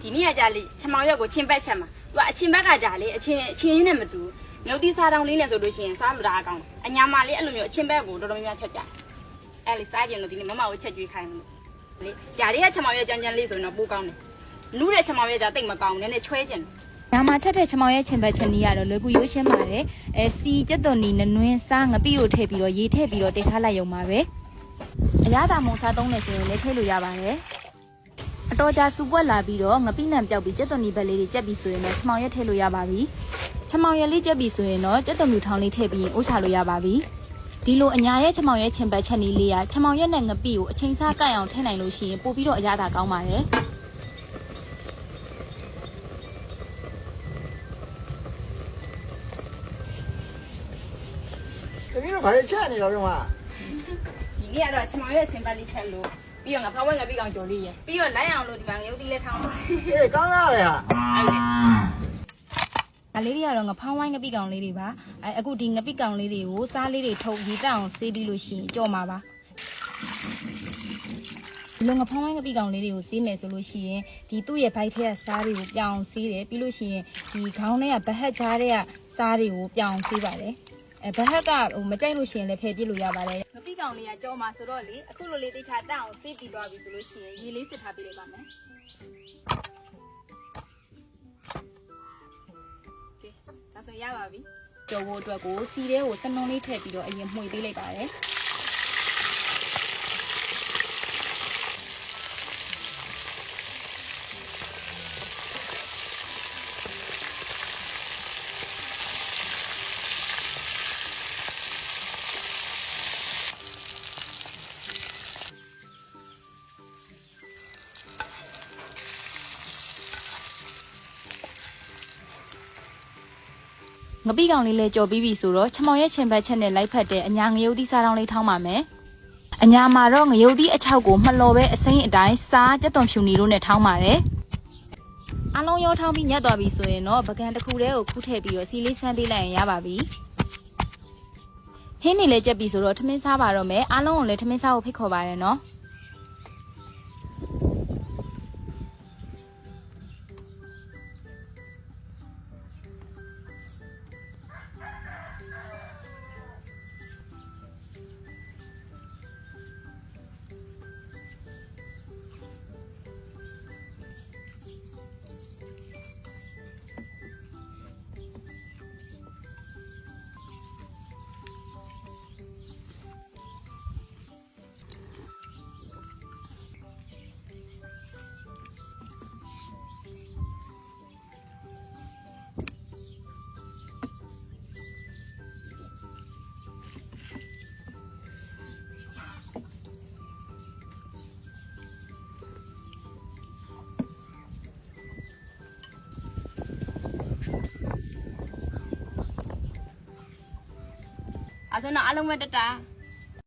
ဒီနေ့ကကြာလေချမောင်ရွက်ကိုချင်းပက်ချက်မှာသူကအချင်းဘက်ကကြာလေအချင်းနဲ့မတူငုတ်တီစားတောင်းလေးနဲ့ဆိုလို့ရှိရင်စားမတာကောင်းအညာမလေးအဲ့လိုမျိုးအချင်းဘက်ကိုတော်တော်များများချက်ကြအဲ့လေစားကြင်လို့ဒီနေ့မမကိုချက်ကျွေးခိုင်းလို့လေຢာလေးကချမောင်ရွက်ကြမ်းကြမ်းလေးဆိုရင်တော့ပိုးကောင်းတယ်နူးတဲ့ချမောင်ရွက်ကြာတိတ်မကောင်းနဲ့ချွဲကျင်နာမချက်တဲ့ချမောင်ရဲ့ချင်ဘက်ချက်နီးရတော့လွယ်ကူရိုးရှင်းပါတယ်စီကျက်သွန်နီနနွင်းစားငပိတို့ထည့်ပြီးတော့ရေထည့်ပြီးတော့တိတ်ထားလိုက်ရုံပါပဲအရသာမုံစားသုံးနေဆိုရင်လည်းထည့်လို့ရပါတယ်အတော်ကြာစူပွက်လာပြီးတော့ငပိနံပြောက်ပြီးကျက်သွန်နီဘက်လေးတွေကျက်ပြီးဆိုရင်တော့ချမောင်ရဲ့ထည့်လို့ရပါပြီချမောင်ရဲ့လေးကျက်ပြီးဆိုရင်တော့ကျက်သွန်မြူထောင်လေးထည့်ပြီးအိုးချလို့ရပါပြီဒီလိုအညာရဲ့ချမောင်ရဲ့ချင်ဘက်ချက်နီးလေးကချမောင်ရဲ့နဲ့ငပိကိုအချိန်စားကန့်အောင်ထည့်နိုင်လို့ရှိရင်ပို့ပြီးတော့အရသာကောင်းပါတယ်你都快点钱你了，用啊？ဒီနေ့ကတော့ချမောင်ရွက်ချင်းပက်လေးချက်လို့ပြီးတော့ငါဖောက်ဝက်ငါပြီးကောင်ကြိုလေးရပြီးတော့လိုက်အောင်လို့ဒီမှာငရုတ်သီးလေးထောင်းပါ 哎，刚来了呀。 ဒါလေးတွေကတော့ငဖောင်းဝိုင်းငပိကောင်လေးတွေပါအခုဒီငပိကောင်လေးတွေကိုစားလေးတွေထုတ်ရေးတက်အောင်ဆေးပြီးလို့ရှိရင်ကြော်မှာပါဒီလိုငဖောင်းဝိုင်းငပိကောင်လေးတွေကိုဆေးမယ်ဆိုလို့ရှိရင်ဒီသူ့ရဲ့ဘိုက်ထဲကစားတွေကိုပြောင်းဆေးတယ်ပြီးလို့ရှိရင်ဒီခေါင်းထဲကဘဟက်ကြားထဲကစားတွေကိုပြောင်းဆေးပါတယ်ဘဟက်ကမကြိုက်လို့ရှိရင်လည်းဖယ်ပြစ်လို့ရပါတယ်ငပိကောင်လေးကကြော်မှာဆိုတော့လေအခုလိုလေးတိတ်ချတက်အောင်ဆေးပြီးသွားပြီဆိုလို့ရှိရင်ရေလေးစစ်ထားပေးလိုက်ပါမယ်ဒါဆိုရပါပြီကြော်ဖို့အတွက်ကိုစီထဲကိုစနှုံးလေးထည့်ပြီးတော့အရင်မှွေပေးလိုက်ပါတယ်ငပိကောင်လေးလဲကြော်ပြီးပြီဆိုတော့ချမောင်ရဲ့ချင်ဘက်ချက်နဲ့လိုက်ဖက်တဲ့အညာငရုတ်သီးစားတောင်းလေးထောင်းပါမယ်အညာမှာတော့ငရုတ်သီးအချောက်ကိုမလော်ပဲအစိမ်းအတိုင်းစားကြက်သွန်ဖြူနေတို့နဲ့ထောင်းပါတယ်အလုံးရောထောင်းပြီးညက်သွားပြီဆိုရင်တော့ပကံတစ်ခုတည်းကိုခူးထည့်ပြီးတော့စီလေးဆန်းပေးလိုက်ရင်ရပါပြီဟင်းနေလဲကြက်ပြီဆိုတော့ထမင်းစားပါတော့မယ်အလုံးကိုလည်းထမင်းစားဖို့ဖိတ်ခေါ်ပါတယ်နော်အဲ့ဆိုတော့အလုံးမဲ့တတာ